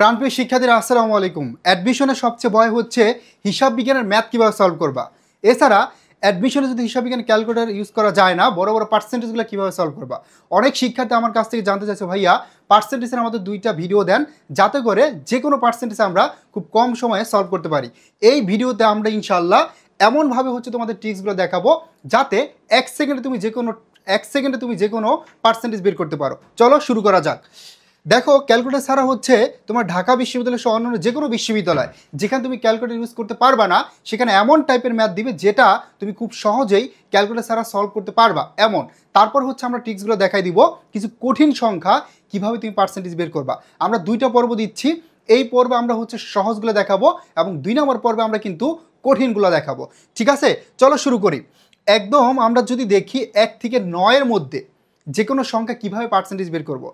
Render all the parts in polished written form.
প্রাণপ্রিয় শিক্ষার্থীরা আসসালামু আলাইকুম। অ্যাডমিশনের সবচেয়ে ভয় হচ্ছে হিসাব বিজ্ঞানের ম্যাথ কীভাবে সলভ করবা। এছাড়া অ্যাডমিশনে যদি হিসাব বিজ্ঞান ক্যালকুলেটর ইউজ করা যায় না, বড় বড় পার্সেন্টেজগুলো কীভাবে সলভ করবা। অনেক শিক্ষার্থী আমার কাছ থেকে জানতে চাইছে, ভাইয়া পার্সেন্টেজের আমাদের 2টা ভিডিও দেন যাতে করে যে কোনো পার্সেন্টেজ আমরা খুব কম সময়ে সলভ করতে পারি। এই ভিডিওতে আমরা ইনশাল্লাহ এমনভাবে তোমাদের ট্রিক্সগুলো দেখাবো যাতে এক সেকেন্ডে তুমি যে কোনো পার্সেন্টেজ বের করতে পারো। চলো শুরু করা যাক। দেখো, ক্যালকুলেটর ছাড়া তোমার ঢাকা বিশ্ববিদ্যালয় সহ অন্যান্য যে কোনো বিশ্ববিদ্যালয় যেখানে তুমি ক্যালকুলেটর ইউজ করতে পারবা না, সেখানে এমন টাইপের ম্যাথ দিবে যেটা তুমি খুব সহজেই ক্যালকুলেটর ছাড়া সলভ করতে পারবা এমন। তারপর আমরা ট্রিক্সগুলো দেখাই দিব কিছু কঠিন সংখ্যা কিভাবে তুমি পার্সেন্টেজ বের করবা। আমরা 2টা পর্ব দিচ্ছি। এই পর্বে আমরা সহজগুলো দেখাবো এবং 2 নম্বর পর্বে আমরা কিন্তু কঠিনগুলো দেখাবো। ঠিক আছে, চলো শুরু করি। একদম আমরা যদি দেখি 1 থেকে 9-এর মধ্যে যে কোনো সংখ্যা কীভাবে পার্সেন্টেজ বের করব।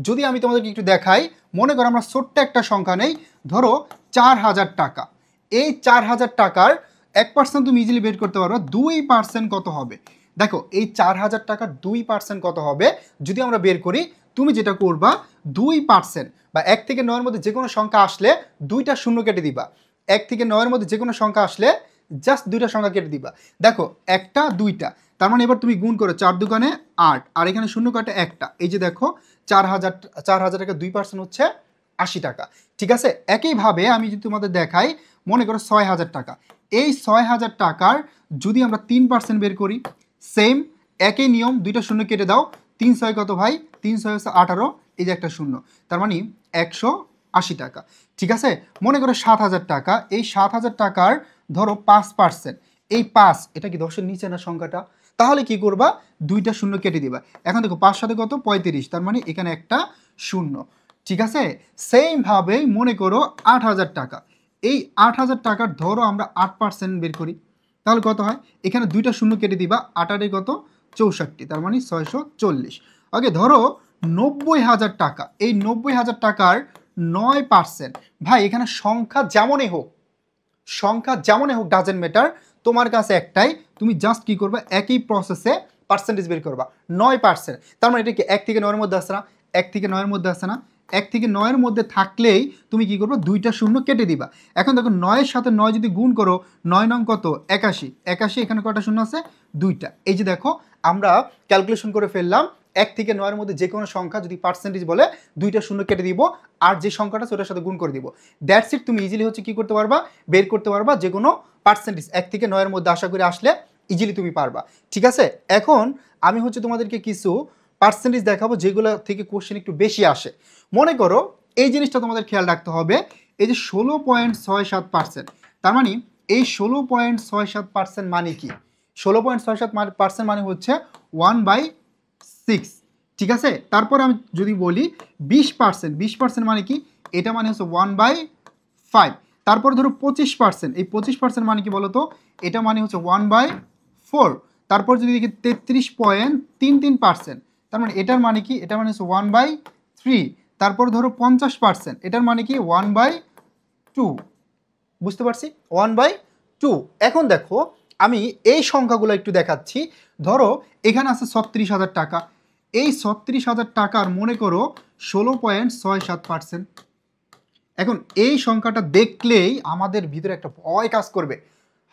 যদি আমি তোমাদেরকে একটু দেখাই, মনে করো আমরা ছোট্ট একটা সংখ্যা নেই, ধরো 4000 টাকা। এই 4000 টাকার 1% তুমি ইজিলি বের করতে পারো। 2% কত হবে? দেখো, এই 4000 টাকার 2% কত হবে যদি আমরা বের করি, তুমি যেটা করবা 2% বা 1 থেকে 9-এর মধ্যে যে কোনো সংখ্যা আসলে 2টা শূন্য কেটে দিবা। 1 থেকে 9-এর মধ্যে যে কোনো সংখ্যা আসলে জাস্ট 2টা সংখ্যা কেটে দিবা। দেখো, 1টা 2টা, তার মানে এবার তুমি গুণ করো 4 দুগুণে 8, আর এখানে শূন্য কাটে 1টা। এই যে দেখো, 4000 টাকা 2% হচ্ছে 80 টাকা। ঠিক আছে, একইভাবে আমি যদি তোমাদের দেখাই, মনে করো 6000 টাকা। এই 6000 টাকার যদি আমরা 3% বের করি, সেম একই নিয়ম, 2টা শূন্য কেটে দাও। 3 6 কত ভাই? 3 6 হচ্ছে 18, এই যে একটা শূন্য, তার মানে 180 টাকা। ঠিক আছে, মনে করো 7000 টাকা। এই 7000 টাকার ধরো 5%, এই 5 এটা কি 10-এর নিচে না সংখ্যাটা? তাহলে কি করবা? 2টা শূন্য কেটে দিবা। এখন দেখো 5 সাথে কত? 35, তার মানে এখানে একটা শূন্য। ঠিক আছে, সেমভাবেই মনে করো 8000 টাকা। এই 8000 টাকার ধরো আমরা 8% বের করি, তাহলে কত হয়? এখানে 2টা শূন্য কেটে দিবা। 8 কত? 64, তার মানে 640। ওকে, ধরো 90000 টাকা। এই 90000 টাকার 9%, ভাই এখানে সংখ্যা যেমনই হোক ডাজেন্ট ম্যাটার, তোমার কাছে একটাই, তুমি জাস্ট কি করবা? একই প্রসেসে পার্সেন্টেজ বের করবা। 9%, তার মানে এটা কি 1 থেকে 9-এর মধ্যে আসে না? 1 থেকে 9-এর মধ্যে আসে না? 1 থেকে 9-এর মধ্যে থাকলেই তুমি কি করবে? 2টা শূন্য কেটে দিবা। এখন দেখো, 9-এর সাথে 9 যদি গুণ করো, 9 9 কত? 81, এখানে কটা শূন্য আছে? 2টা। এই যে দেখো, আমরা ক্যালকুলেশন করে ফেললাম। 1 থেকে 9-এর মধ্যে যে কোনো সংখ্যা যদি পার্সেন্টেজ বলে, 2টা শূন্য কেটে দিব, আর যে সংখ্যাটা ওটার সাথে গুণ করে দিব। That's it. তুমি ইজিলি কি করতে পারবা? বের করতে পারবা যে কোনো পার্সেন্টেজ 1 থেকে 9-এর মধ্যে আশা করি আসলে ইজিলি তুমি পারবা। ঠিক আছে, এখন আমি তোমাদেরকে কিছু পার্সেন্টেজ দেখাবো যেগুলো থেকে কোশ্চেন একটু বেশি আসে। মনে করো এই জিনিসটা তোমাদের খেয়াল রাখতে হবে, এই যে 16.67%, তার মানে এই 16.67% মানে কি? 16.67% মানে হচ্ছে 1/6। ঠিক আছে, তারপর আমি যদি বলি 20% মানে কি? এটা মানে হচ্ছে 1/5। তারপর ধরো 25%, এই 25% মানে কি বলো তো? এটা মানে হচ্ছে 1/4। তারপর যদি দেখি 33.33%, তার মানে এটার মানে কি? এটা মানে হচ্ছে 1/3। তারপর ধরো 50%, এটার মানে কি? 1/2। বুঝতে পারছি? 1/2। এখন দেখো, আমি এই সংখ্যাগুলো একটু দেখাচ্ছি। ধরো এখানে আছে 36,000 টাকা। এই 36,000 টাকার মনে করো 16.67%। এখন এই সংখ্যাটা দেখলেই আমাদের ভিতরে একটা ভয় কাজ করবে,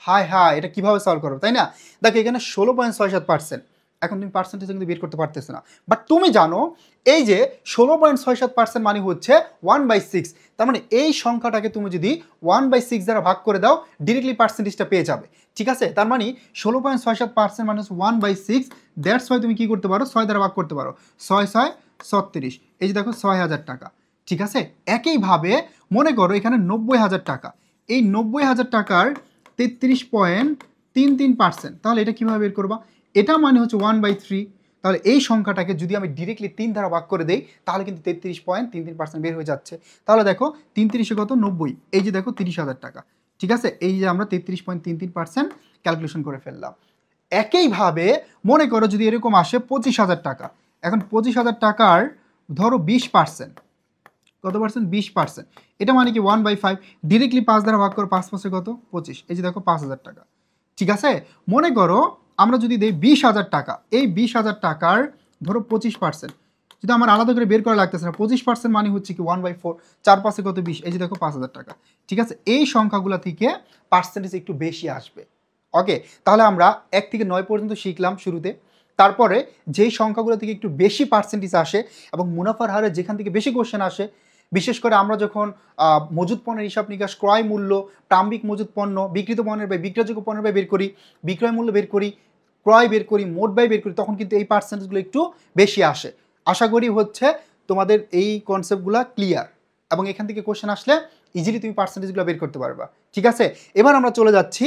হায় হায় এটা কিভাবে সলভ করবো, তাই না? দেখো, এখানে 16.67%। এখন তুমি পার্সেন্টেজ কিন্তু বের করতে পারতেছো না, বাট তুমি জানো এই যে 16.67% মানে হচ্ছে 1/6। তার মানে এই সংখ্যাটাকে তুমি যদি 1/6 দ্বারা ভাগ করে দাও, ডিরেক্টলি পার্সেন্টেজটা পেয়ে যাবে। ঠিক আছে, তার মানে 16.67% মানে হচ্ছে 1/6। দ্যাটস ওয়াই তুমি কি করতে পারো? 6 দ্বারা ভাগ করতে পারো। 6 6 36, এই যে দেখো 6000 টাকা। ঠিক আছে, একইভাবে মনে করো এখানে 90,000 টাকা। এই 90,000 টাকার 33.33%, তাহলে এটা কীভাবে বের করবা? এটা মানে হচ্ছে 1/3। তাহলে এই সংখ্যাটাকে যদি আমি ডিরেক্টলি 3 দ্বারা ভাগ করে দেই, তাহলে কিন্তু 33.33% বের হয়ে যাচ্ছে। তাহলে দেখো 33 কত? 90, এই যে দেখো 30,000 টাকা। ঠিক আছে, এই যে আমরা 33.33% ক্যালকুলেশন করে ফেললাম। একইভাবে মনে করো যদি এরকম আসে 25,000 টাকা। এখন 25,000 টাকার ধরো 20%, কত পার্সেন্ট? 20%। এটা মানে কি 1/5। ডিরেক্টলি 5 দ্বারা ভাগ করো, 5 5 কত? 25, এই যে দেখো 5,000 টাকা। ঠিক আছে, মনে করো আমরা যদি দেই 20,000 টাকা। এই 20,000 টাকার ধরো 25%, যদি আমার আলাদা করে বের করা লাগতেছে না, 25% মানে হচ্ছে কি 1/4, 4 কত 20, এই যে দেখো 5,000 টাকা। ঠিক আছে, এই সংখ্যাগুলো থেকে পার্সেন্টেজ একটু বেশি আসবে। ওকে, তাহলে আমরা 1 থেকে 9 পর্যন্ত শিখলাম শুরুতে। তারপরে যেই সংখ্যাগুলো থেকে একটু বেশি পার্সেন্টেজ আসে এবং মুনাফার হারে যেখান থেকে বেশি কোশ্চেন আসে, বিশেষ করে আমরা যখন মজুদ পণ্যের হিসাব নিকাশ, ক্রয় মূল্য, প্রাম্বিক মজুদ পণ্য, বিক্রিত পণ্যের ব্যয়, বিক্রয়যোগ্য পণ্যের ব্যয় বের করি, বিক্রয় মূল্য বের করি, ক্রয় বের করি, মোট ব্যয় বের করি, তখন কিন্তু এই পার্সেন্টেজগুলো একটু বেশি আসে। আশা করি হচ্ছে তোমাদের এই কনসেপ্টগুলো ক্লিয়ার, এবং এখান থেকে কোশ্চেন আসলে ইজিলি তুমি পার্সেন্টেজগুলো বের করতে পারবা। ঠিক আছে, এবার আমরা চলে যাচ্ছি,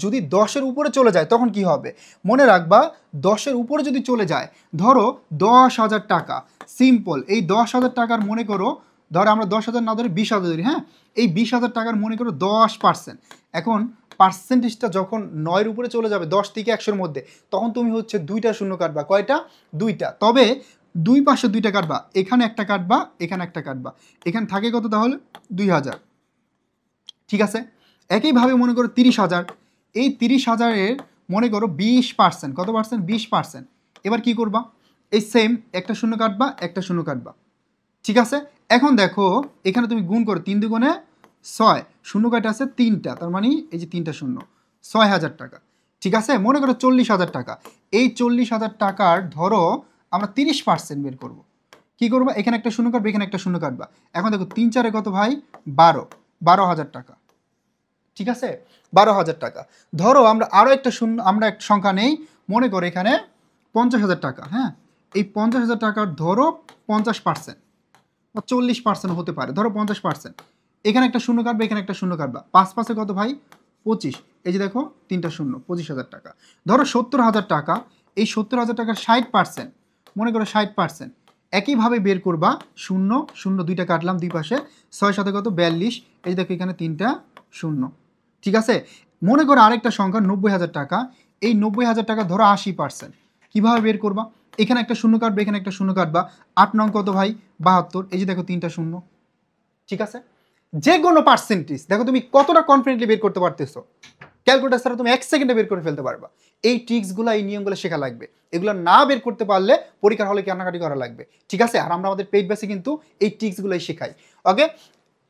যদি 10-এর উপরে চলে যায় তখন কি হবে। মনে রাখবা 10-এর উপরে যদি চলে যায়, ধরো 10,000 টাকা, সিম্পল এই 10,000 টাকার মনে করো, ধরো আমরা 10,000 না ধরে 20,000 ধরি, হ্যাঁ, এই 20,000 টাকার মনে করো 10%। এখন পার্সেন্টেজটা যখন 9-এর উপরে চলে যাবে, 10 থেকে 100-এর মধ্যে, তখন তুমি হচ্ছে 2টা শূন্য কাটবা। কয়টা? 2টা। তবে দুই পাশে 2টা কাটবা, এখানে একটা কাটবা, এখানে একটা কাটবা, এখানে থাকে কত তাহলে 2,000। ঠিক আছে, একইভাবে মনে করো 30,000, এই 30,000-এর মনে করো 20%, কত পার্সেন্ট? 20%। এবার কি করবা? এই সেম একটা শূন্য কাটবা, একটা শূন্য কাটবা। ঠিক আছে, এখন দেখো এখানে তুমি গুণ করো, 3 দুগুণে 6, শূন্য কয়টা আছে? 3টা, তার মানে এই যে 3টা শূন্য, 6,000 টাকা। ঠিক আছে, মনে করো 40,000 টাকা, এই 40,000 টাকার ধরো আমরা 30% বের করব। কি করবা? এখানে একটা শূন্য কাটবে, এখানে একটা শূন্য কাটবা। এখন দেখো 3 4 কত ভাই? 12,000 টাকা। ঠিক আছে, 12,000 টাকা। ধরো আমরা আরও একটা শূন্য, আমরা একটা সংখ্যা নেই, মনে করো এখানে 50,000 টাকা। হ্যাঁ, এই 50,000 টাকার ধরো 50% বা 40% হতে পারে, ধরো 50%। এখানে একটা শূন্য কাটবে, এখানে একটা শূন্য কাটবা, 5 কত ভাই? 25। এই যে দেখো 3টা শূন্য, 25,000 টাকা। ধরো 70,000 টাকা, এই 70,000 টাকার 60%, মনে করো 60%। একইভাবে বের করবা, শূন্য শূন্য 2টা কাটলাম দুই পাশে, 6 কত? 42। এই যে দেখো এখানে 3টা শূন্য। ঠিক আছে, মনে করো আরেকটা সংখ্যা 90,000 টাকা, এই 90,000 টাকা ধরো 80%। কীভাবে বের করবা? এখানে একটা শূন্য কাটবে, এখানে একটা শূন্য কাটবা, 8 নং কত ভাই? 72। এই যে দেখো 3টা শূন্য। ঠিক আছে, যে কোনো পার্সেন্টেজ দেখো তুমি কতটা কনফিডেন্টলি বের করতে পারতেছো, ক্যালকুলেটার ছাড়া তুমি 1 সেকেন্ডে বের করে ফেলতে পারবা। এই ট্রিক্সগুলো, এই নিয়মগুলো শেখা লাগবে। এগুলো না বের করতে পারলে পরীক্ষার হলে কান্নাকাটি করা লাগবে। ঠিক আছে, আর আমরা আমাদের পেইড বেসে কিন্তু এই ট্রিক্সগুলোই শেখাই। ওকে,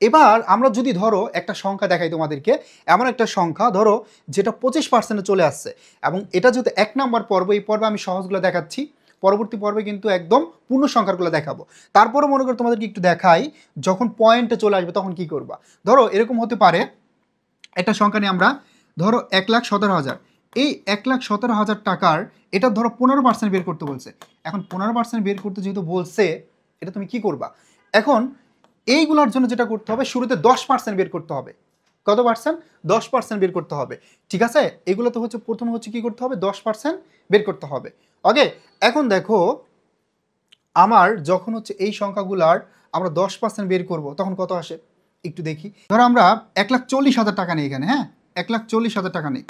এবার আমরা যদি ধরো একটা সংখ্যা দেখাই তোমাদেরকে, এমন একটা সংখ্যা ধরো যেটা 25%-এ চলে আসছে, এবং এটা যেহেতু 1 নাম্বার পর্ব, এই পর্বে আমি সহজগুলো দেখাচ্ছি, পরবর্তী পর্বে কিন্তু একদম পূর্ণ সংখ্যাগুলো দেখাবো। তারপরে মনে করো তোমাদেরকে একটু দেখাই, যখন পয়েন্টে চলে আসবে তখন কি করবা। ধরো এরকম হতে পারে, একটা সংখ্যা নিয়ে আমরা ধরো 1,17,000, এই 1,17,000 টাকার এটা ধরো 15% বের করতে বলছে। এখন 15% বের করতে যেহেতু বলছে, এটা তুমি কি করবা? এখন এইগুলোর জন্য যেটা করতে হবে, শুরুতে 10% বের করতে হবে। কত পার্সেন্ট? 10% বের করতে হবে। ঠিক আছে, এগুলো তো হচ্ছে প্রথমে হচ্ছে কি করতে হবে? 10% বের করতে হবে। ওকে, এখন দেখো আমার যখন হচ্ছে এই সংখ্যাগুলার আমরা 10% বের করব, তখন কত আসে একটু দেখি। ধরো আমরা 1,40,000 টাকা নিই এখানে, হ্যাঁ, 1,40,000 টাকা নিই।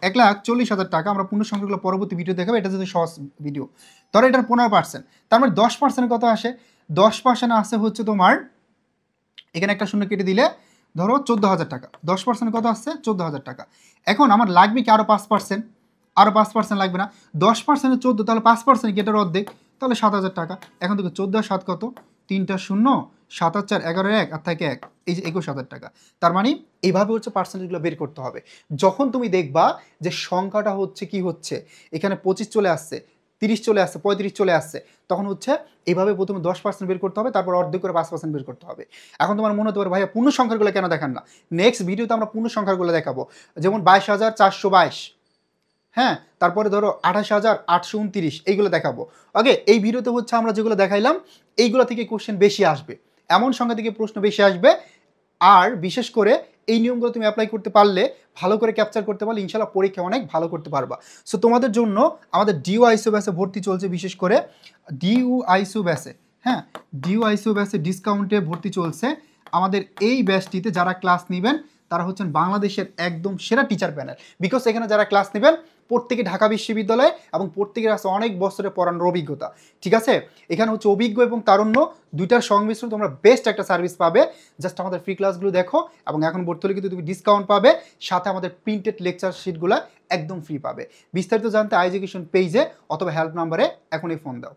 1,40,000 টাকা, আমরা পূর্ণ সংখ্যাগুলো পরবর্তী ভিডিও দেখাবো, এটা যদি সহজ ভিডিও। ধরো এটার 15%, তার মানে 10% কত আসে? 10% আসে হচ্ছে তোমার, এখানে একটা শূন্য কেটে দিলে ধরো 14,000 টাকা। 10% কত আসছে? 14,000 টাকা। এখন আমার লাগবে কি আরও 5%, আরও 5% লাগবে না? 10% 14, তাহলে 5% কি এটার অর্ধেক, তাহলে 7,000 টাকা। এখন দেখো 14 আর 7 কত? 3টা শূন্য, 7 আর 4 11, 1 আর থাকে 1, এই যে 21,000 টাকা। তার মানে এইভাবে হচ্ছে পার্সেন্টেজগুলো বের করতে হবে। যখন তুমি দেখবা যে সংখ্যাটা হচ্ছে কি হচ্ছে, এখানে 25 চলে আসছে, 30 চলে আসছে, 35 চলে আসছে, তখন হচ্ছে এইভাবে প্রথমে 10% বের করতে হবে, তারপর অর্ধেক করে 5% বের করতে হবে। এখন তোমার মনে হতে পারে ভাইয়া পূর্ণ সংখ্যাগুলো কেন দেখান না? নেক্সট ভিডিওতে আমরা পূর্ণ সংখ্যাগুলো দেখাবো, যেমন 22,422, হ্যাঁ, তারপরে ধরো 28,829, এইগুলো দেখাবো। ওকে, এই ভিডিওতে হচ্ছে আমরা যেগুলো দেখাইলাম এইগুলো থেকে কোশ্চেন বেশি আসবে, এমন সংখ্যা থেকে প্রশ্ন বেশি আসবে। আর বিশেষ করে এই নিয়মগুলো তুমি অ্যাপ্লাই করতে পারলে, ভালো করে ক্যাপচার করতে পারলে ইনশাল্লাহ পরীক্ষা অনেক ভালো করতে পারবা। সো তোমাদের জন্য আমাদের ডিইউ ব্যাসে ভর্তি চলছে, বিশেষ করে ডিইউ ব্যাসে, হ্যাঁ, ডিইউ ব্যাসে ডিসকাউন্টে ভর্তি চলছে। আমাদের এই ব্যাচটিতে যারা ক্লাস নেবেন তারা হচ্ছেন বাংলাদেশের একদম সেরা টিচার প্যানেল, বিকজ এখানে যারা ক্লাস নেবেন প্রত্যেকে ঢাকা বিশ্ববিদ্যালয়ে এবং প্রত্যেকের আছে অনেক বছরের পড়ানোর অভিজ্ঞতা। ঠিক আছে, এখানে হচ্ছে অভিজ্ঞ এবং তারুণ্য দুইটার সংমিশ্রণ, তোমরা বেস্ট একটা সার্ভিস পাবে। জাস্ট আমাদের ফ্রি ক্লাসগুলো দেখো, এবং এখন ভর্তি হলে কিন্তু তুমি ডিসকাউন্ট পাবে, সাথে আমাদের প্রিন্টেড লেকচার শিটগুলো একদম ফ্রি পাবে। বিস্তারিত জানতে আই এডুকেশন পেজে অথবা হেল্প নাম্বারে এখনই ফোন দাও।